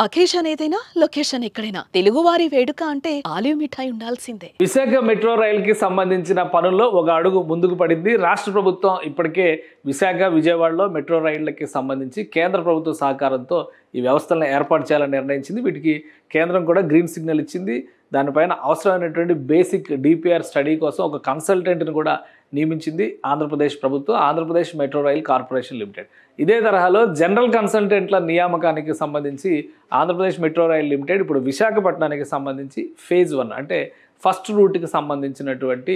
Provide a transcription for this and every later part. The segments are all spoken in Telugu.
అకేషన్ ఏదైనా లొకేషన్ ఎక్కడైనా తెలుగువారి వేడుక అంటే ఆలివ్ మిఠాయి ఉండాల్సిందే. విశాఖ మెట్రో రైలుకి సంబంధించిన పనుల్లో ఒక అడుగు ముందుకు పడింది. రాష్ట్ర ప్రభుత్వం ఇప్పటికే విశాఖ విజయవాడలో మెట్రో రైళ్లకి సంబంధించి కేంద్ర ప్రభుత్వ సహకారంతో ఈ వ్యవస్థలను ఏర్పాటు చేయాలని నిర్ణయించింది. వీటికి కేంద్రం కూడా గ్రీన్ సిగ్నల్ ఇచ్చింది. దానిపైన అవసరమైనటువంటి బేసిక్ డిపిఆర్ స్టడీ కోసం ఒక కన్సల్టెంట్ని కూడా నియమించింది ఆంధ్రప్రదేశ్ ప్రభుత్వం, Andhra Pradesh metro rail corporation limited. ఇదే తరహాలో జనరల్ కన్సల్టెంట్ల నియామకానికి సంబంధించి ఆంధ్రప్రదేశ్ మెట్రో రైల్ లిమిటెడ్ ఇప్పుడు విశాఖపట్నానికి సంబంధించి ఫేజ్ 1 అంటే ఫస్ట్ రూట్కి సంబంధించినటువంటి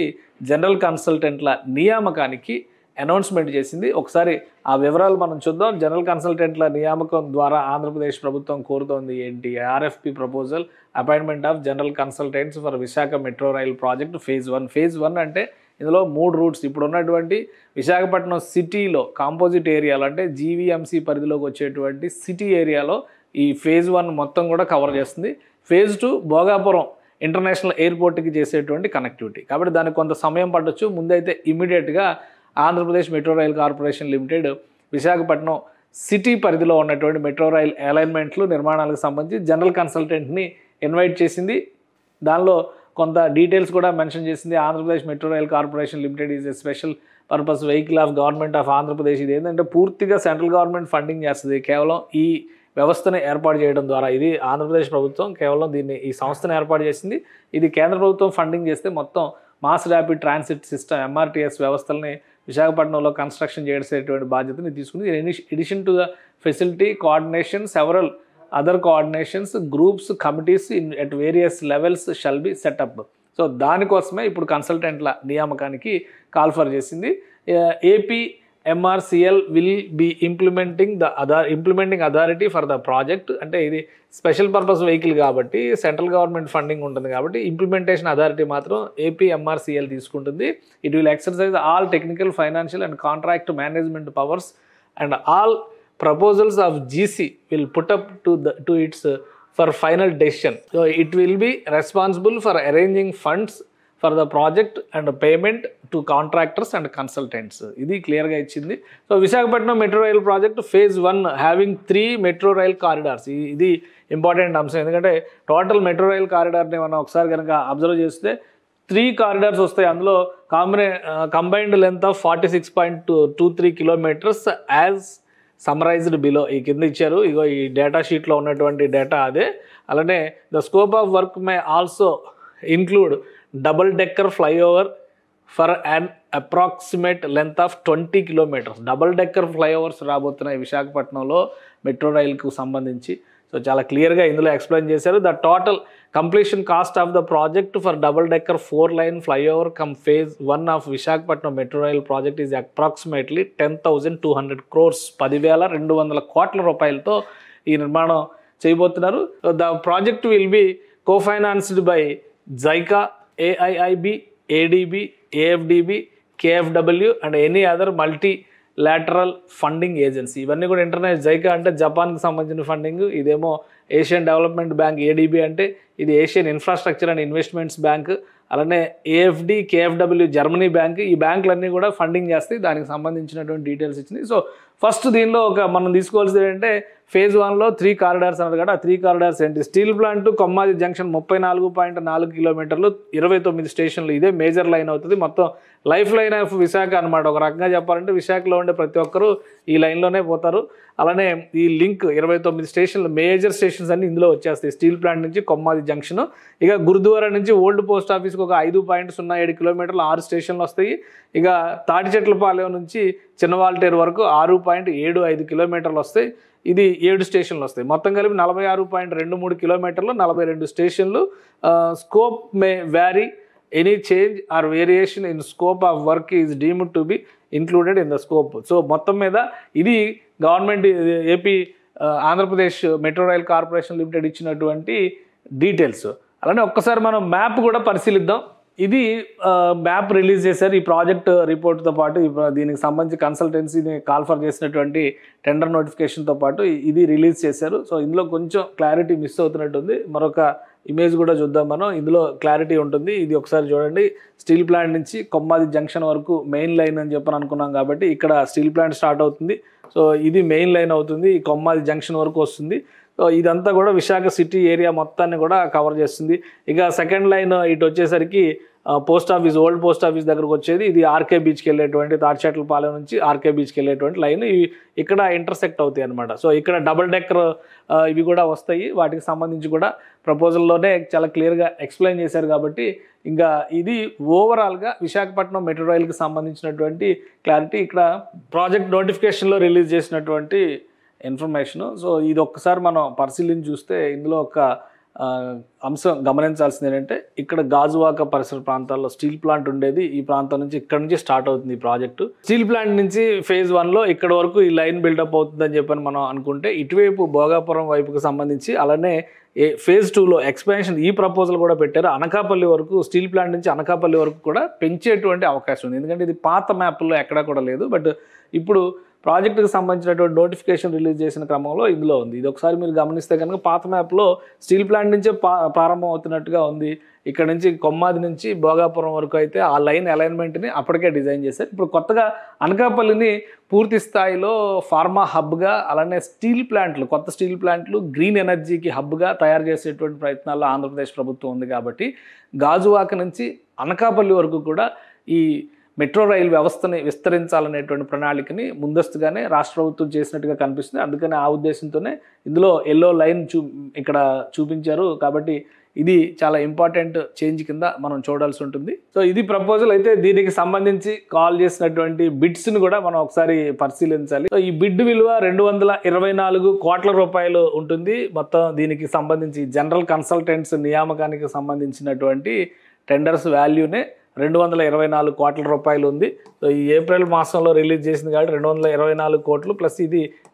జనరల్ కన్సల్టెంట్ల నియామకానికి అనౌన్స్మెంట్ చేసింది. ఒకసారి ఆ వివరాలు మనం చూద్దాం. జనరల్ కన్సల్టెంట్ల నియామకం ద్వారా ఆంధ్రప్రదేశ్ ప్రభుత్వం కోరుతోంది ఏంటి? RFP proposal appointment of general consultants for Visakha metro rail project phase 1. Phase 1 అంటే ఇందులో 3 రూట్స్. ఇప్పుడు ఉన్నటువంటి విశాఖపట్నం సిటీలో కాంపోజిట్ ఏరియాలో అంటే జీవీఎంసీ పరిధిలోకి వచ్చేటువంటి సిటీ ఏరియాలో ఈ ఫేజ్ 1 మొత్తం కూడా కవర్ చేస్తుంది. ఫేజ్ 2 భోగాపురం ఇంటర్నేషనల్ ఎయిర్పోర్ట్కి చేసేటువంటి కనెక్టివిటీ. కాబట్టి దానికి కొంత సమయం పట్టొచ్చు. ముందైతే ఇమ్మీడియట్గా Andhra Pradesh metro rail corporation limited Visakhapatnam city పరిధిలో ఉన్నటువంటి మెట్రో రైల్ అలైన్మెంట్లు నిర్మాణాలకు సంబంధించి జనరల్ కన్సల్టెంట్ని ఇన్వైట్ చేసింది. దానిలో కొంత డీటెయిల్స్ కూడా మెన్షన్ చేసింది. Andhra Pradesh metro rail corporation limited is a special purpose vehicle of government of Andhra Pradesh. ఇది ఏంటంటే పూర్తిగా సెంట్రల్ గవర్నమెంట్ ఫండింగ్ చేస్తుంది కేవలం ఈ వ్యవస్థను ఏర్పాటు చేయడం ద్వారా. ఇది ఆంధ్రప్రదేశ్ ప్రభుత్వం కేవలం ఈ సంస్థను ఏర్పాటు చేసింది. ఇది కేంద్ర ప్రభుత్వం ఫండింగ్ చేస్తే మొత్తం mass rapid transit system MRTS వ్యవస్థల్ని విశాఖపట్నంలో కన్స్ట్రక్షన్ చేసేటువంటి బాధ్యతని తీసుకుంది. Addition to the facility coordination several other coordinations groups committees at various levels shall be set up. So దానికోసమే ఇప్పుడు కన్సల్టెంట్ల నియామకానికి కాల్ఫర్ చేసింది. AP MRCL will be implementing authority for the project. అంటే ఇది స్పెషల్ పర్పస్ వెహికల్ కాబట్టి సెంట్రల్ గవర్నమెంట్ ఫండింగ్ ఉంటుంది కాబట్టి ఇంప్లిమెంటేషన్ అథారిటీ మాత్రం ఏపీ ఎంఆర్సిఎల్ తీసుకుంటుంది. It will exercise all technical financial and contract management powers and all proposals of GC will put up to its for final decision. So it will be responsible for arranging funds for the project and payment to contractors and consultants. ఇది క్లియర్గా ఇచ్చింది. So Visakhapatnam metro rail project phase 1 having 3 metro rail corridors. ఇది ఇంపార్టెంట్ అంశం. ఎందుకంటే టోటల్ మెట్రో రైల్ కారిడార్ని మనం ఒకసారి కనుక అబ్జర్వ్ చేస్తే 3 కారిడార్స్ వస్తాయి. అందులో combined length of 46.23 kilometres as summarised below. ఈ కింద ఇచ్చారు. ఇగో ఈ డేటా షీట్లో ఉన్నటువంటి డేటా అదే. అలానే the scope of work may also include double decker flyover for an approximate length of 20 kilometres. Double decker flyovers రాబోతున్నాయి విశాఖపట్నంలో మెట్రో రైల్కు సంబంధించి. సో చాలా క్లియర్గా ఇందులో ఎక్స్ప్లెయిన్ చేశారు. The total completion cost of the project for double decker four lane flyover cum phase 1 of Visakhapatnam metro rail project is approximately 10,200 crores 10,200 కోట్ల రూపాయలతో ఈ నిర్మాణం చేయబోతున్నారు. The project will be cofinanced by JICA, AIIB, ADB, AFDB, కేఎఫ్డబ్ల్యూ and any other multilateral funding agency. ఇవన్నీ కూడా ఇంటర్నేషనల్. జైకా అంటే జపాన్కి సంబంధించిన ఫండింగ్, ఇదేమో ఏషియన్ డెవలప్మెంట్ బ్యాంక్. ఏడిబి అంటే ఇది Asian infrastructure and investments bank. అలానే ఏఎఫ్డి, కేఎఫ్డబ్ల్యూ జర్మనీ బ్యాంక్. ఈ బ్యాంకులన్నీ కూడా ఫండింగ్ చేస్తాయి. దానికి సంబంధించినటువంటి డీటెయిల్స్ ఇచ్చింది. సో ఫస్ట్ దీనిలో మనం తీసుకోవాల్సింది ఏంటంటే ఫేజ్ 1లో 3 కారిడార్స్ అన్నారు కదా. ఆ 3 కారిడార్స్ ఏంటి? స్టీల్ ప్లాంట్ కొమ్మాది జంక్షన్ 34.4 కిలోమీటర్లు 29 స్టేషన్లు. ఇదే మేజర్ లైన్ అవుతుంది. మొత్తం లైఫ్ లైన్ ఆఫ్ విశాఖ అనమాట. ఒక రకంగా చెప్పాలంటే విశాఖలో ఉండే ప్రతి ఒక్కరూ ఈ లైన్లోనే పోతారు. అలానే ఈ లింక్ 29 స్టేషన్లు, మేజర్ స్టేషన్స్ అన్ని ఇందులో వచ్చేస్తాయి. స్టీల్ ప్లాంట్ నుంచి కొమ్మాది జంక్షన్. ఇక గురుద్వారా నుంచి ఓల్డ్ పోస్ట్ ఆఫీస్కి ఒక 5.07 కిలోమీటర్లు 6 స్టేషన్లు వస్తాయి. ఇక తాటిచెట్లపాలెం నుంచి చిన్నవాల్టేరు వరకు 6.75 కిలోమీటర్లు వస్తాయి. ఇది 7 స్టేషన్లు వస్తాయి. మొత్తం కలిపి 46.23 కిలోమీటర్లు 42 స్టేషన్లు. Scope May vary, any change or variation in scope of work is deemed to be included in the scope. So మొత్తం మీద ఇది government AP Andhra Pradesh metro rail corporation limited ఇచ్చినటువంటి డీటెయిల్స్. అలానే ఒక్కసారి మనం మ్యాప్ కూడా పరిశీలిద్దాం. ఇది మ్యాప్ రిలీజ్ చేశారు ఈ ప్రాజెక్ట్ రిపోర్ట్తో పాటు. దీనికి సంబంధించి కన్సల్టెన్సీని కాల్ఫర్ చేసినటువంటి టెండర్ నోటిఫికేషన్తో పాటు ఇది రిలీజ్ చేశారు. సో ఇందులో కొంచెం క్లారిటీ మిస్ అవుతున్నట్టుంది. మరొక ఇమేజ్ కూడా చూద్దాం మనం. ఇందులో క్లారిటీ ఉంటుంది. ఇది ఒకసారి చూడండి. స్టీల్ ప్లాంట్ నుంచి కొమ్మాది జంక్షన్ వరకు మెయిన్ లైన్ అని చెప్పని అనుకున్నాం కాబట్టి ఇక్కడ స్టీల్ ప్లాంట్ స్టార్ట్ అవుతుంది. సో ఇది మెయిన్ లైన్ అవుతుంది. ఈ కొమ్మాది జంక్షన్ వరకు వస్తుంది. సో ఇదంతా కూడా విశాఖ సిటీ ఏరియా మొత్తాన్ని కూడా కవర్ చేస్తుంది. ఇక సెకండ్ లైన్ ఇటు వచ్చేసరికి post office, old post office దగ్గరకు వచ్చేది. ఇది ఆర్కే బీచ్కి వెళ్ళేటువంటి, తాటిచెట్లపాలెం నుంచి ఆర్కే బీచ్కి వెళ్ళేటువంటి లైన్ ఇవి ఇక్కడ ఇంటర్సెక్ట్ అవుతాయి అనమాట. సో ఇక్కడ డబుల్ డెక్కర్ ఇవి కూడా వస్తాయి. వాటికి సంబంధించి కూడా ప్రపోజల్లోనే చాలా క్లియర్గా ఎక్స్ప్లెయిన్ చేశారు. కాబట్టి ఇంకా ఇది ఓవరాల్గా విశాఖపట్నం మెట్రో రైలుకి సంబంధించినటువంటి క్లారిటీ. ఇక్కడ ప్రాజెక్ట్ నోటిఫికేషన్లో రిలీజ్ చేసినటువంటి ఇన్ఫర్మేషను. సో ఇది ఒక్కసారి మనం పరిశీలించి చూస్తే ఇందులో ఒక అంశం గమనించాల్సింది ఏంటంటే, ఇక్కడ గాజువాక పరిసర ప్రాంతాల్లో స్టీల్ ప్లాంట్ ఉండేది. ఈ ప్రాంతం నుంచి ఇక్కడ నుంచి స్టార్ట్ అవుతుంది ఈ ప్రాజెక్టు. స్టీల్ ప్లాంట్ నుంచి ఫేజ్ 1లో ఇక్కడ వరకు ఈ లైన్ బిల్డప్ అవుతుందని చెప్పని మనం అనుకుంటే, ఇటువైపు భోగాపురం వైపుకి సంబంధించి అలానే ఫేజ్ 2లో ఎక్స్పాన్షన్ ఈ ప్రపోజల్ కూడా పెట్టారు. అనకాపల్లి వరకు, స్టీల్ ప్లాంట్ నుంచి అనకాపల్లి వరకు కూడా పెంచేటువంటి అవకాశం ఉంది. ఎందుకంటే ఇది పాత మ్యాప్లో ఎక్కడా కూడా లేదు. బట్ ఇప్పుడు ప్రాజెక్టుకు సంబంధించినటువంటి నోటిఫికేషన్ రిలీజ్ చేసిన క్రమంలో ఇందులో ఉంది. ఇది ఒకసారి మీరు గమనిస్తే కనుక పాత మ్యాప్లో స్టీల్ ప్లాంట్ నుంచే ప్రారంభం అవుతున్నట్టుగా ఉంది. ఇక్కడ నుంచి కొమ్మాది నుంచి భోగాపురం వరకు అయితే ఆ లైన్ అలైన్మెంట్ని అప్పటికే డిజైన్ చేశారు. ఇప్పుడు కొత్తగా అనకాపల్లిని పూర్తి స్థాయిలో ఫార్మా హబ్గా, అలానే స్టీల్ ప్లాంట్లు, కొత్త స్టీల్ ప్లాంట్లు గ్రీన్ ఎనర్జీకి హబ్గా తయారు చేసేటువంటి ప్రయత్నాల్లో ఆంధ్రప్రదేశ్ ప్రభుత్వం ఉంది. కాబట్టి గాజువాక నుంచి అనకాపల్లి వరకు కూడా ఈ మెట్రో రైలు వ్యవస్థని విస్తరించాలనేటువంటి ప్రణాళికని ముందస్తుగానే రాష్ట్ర ప్రభుత్వం చేసినట్టుగా కనిపిస్తుంది. అందుకని ఆ ఉద్దేశంతోనే ఇందులో ఎల్లో లైన్ ఇక్కడ చూపించారు. కాబట్టి ఇది చాలా ఇంపార్టెంట్ చేంజ్ కింద మనం చూడాల్సి ఉంటుంది. సో ఇది ప్రపోజల్ అయితే. దీనికి సంబంధించి కాల్ చేసినటువంటి బిడ్స్ని కూడా మనం ఒకసారి పరిశీలించాలి. సో ఈ బిడ్ విలువ 224 కోట్ల రూపాయలు ఉంటుంది. మొత్తం దీనికి సంబంధించి జనరల్ కన్సల్టెంట్స్ నియామకానికి సంబంధించినటువంటి టెండర్స్ వాల్యూనే 224 కోట్ల రూపాయలు ఉంది. సో ఈ ఏప్రిల్ మాసంలో రిలీజ్ చేసింది కాబట్టి 224 కోట్లు ప్లస్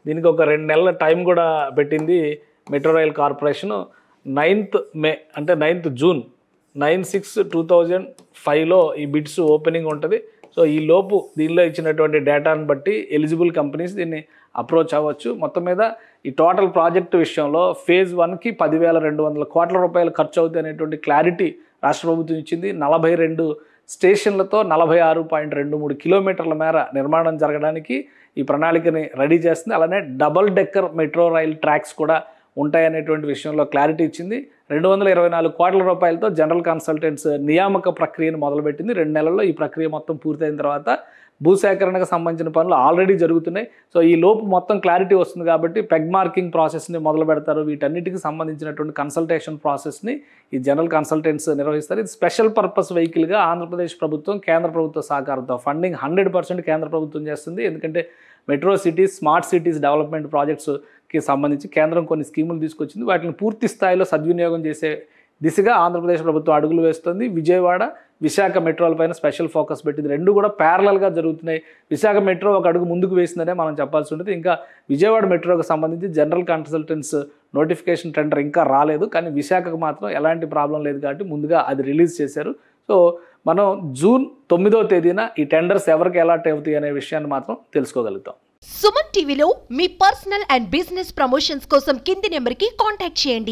దీనికి ఒక 2 నెలల టైం కూడా పెట్టింది మెట్రో రైల్ కార్పొరేషను. 9th మే అంటే 9th జూన్ 9/6/2005లో ఈ బిడ్స్ ఓపెనింగ్ ఉంటుంది. సో ఈ లోపు దీనిలో ఇచ్చినటువంటి డేటాను బట్టి ఎలిజిబుల్ కంపెనీస్ దీన్ని అప్రోచ్ అవ్వచ్చు. మొత్తం మీద ఈ టోటల్ ప్రాజెక్టు విషయంలో ఫేజ్ 1కి 10,200 కోట్ల రూపాయలు ఖర్చు అవుతాయి అనేటువంటి క్లారిటీ రాష్ట్ర ప్రభుత్వం ఇచ్చింది. 42 స్టేషన్లతో 46.23 కిలోమీటర్ల మేర నిర్మాణం జరగడానికి ఈ ప్రణాళికని రెడీ చేస్తుంది. అలానే double decker metro rail tracks కూడా ఉంటాయనేటువంటి విషయంలో క్లారిటీ ఇచ్చింది. 224 కోట్ల రూపాయలతో జనరల్ కన్సల్టెంట్స్ నియామక ప్రక్రియను మొదలుపెట్టింది. 2 నెలల్లో ఈ ప్రక్రియ మొత్తం పూర్తయిన తర్వాత భూసేకరణకు సంబంధించిన పనులు ఆల్రెడీ జరుగుతున్నాయి. సో ఈ లోపు మొత్తం క్లారిటీ వస్తుంది కాబట్టి పెగ్ మార్కింగ్ ప్రాసెస్ని మొదలు పెడతారు. వీటన్నిటికి సంబంధించినటువంటి కన్సల్టేషన్ ప్రాసెస్ని ఈ జనరల్ కన్సల్టెంట్స్ నిర్వహిస్తారు. ఇది స్పెషల్ పర్పస్ వెహికల్గా ఆంధ్రప్రదేశ్ ప్రభుత్వం కేంద్ర ప్రభుత్వ సహకారంతో ఫండింగ్ 100% కేంద్ర ప్రభుత్వం చేస్తుంది. ఎందుకంటే metro cities, smart cities development ప్రాజెక్ట్స్కి సంబంధించి కేంద్రం కొన్ని స్కీములు తీసుకొచ్చింది. వాటిని పూర్తి స్థాయిలో సద్వినియోగం చేసే దిశగా ఆంధ్రప్రదేశ్ ప్రభుత్వం అడుగులు వేస్తుంది. విజయవాడ, విశాఖ మెట్రోల పైన స్పెషల్ ఫోకస్ పెట్టింది. 2 కూడా ప్యారలల్గా జరుగుతున్నాయి. విశాఖ మెట్రో ఒక అడుగు ముందుకు వేసిందనే మనం చెప్పాల్సి ఉంటుంది. ఇంకా విజయవాడ మెట్రోకి సంబంధించి జనరల్ కన్సల్టెంట్స్ నోటిఫికేషన్ టెండర్ ఇంకా రాలేదు. కానీ విశాఖకు మాత్రం ఎలాంటి ప్రాబ్లం లేదు కాబట్టి ముందుగా అది రిలీజ్ చేశారు. సో మనం జూన్ 9వ తేదీన ఈ టెండర్స్ ఎవరికి అలాట్ అవుతాయి అనే విషయాన్ని మాత్రం తెలుసుకోగలుగుతాం. సుమన్ టీవీలో మీ పర్సనల్ అండ్ బిజినెస్ ప్రమోషన్స్ కోసం కింది నెంబర్కి కాంటాక్ట్ చేయండి.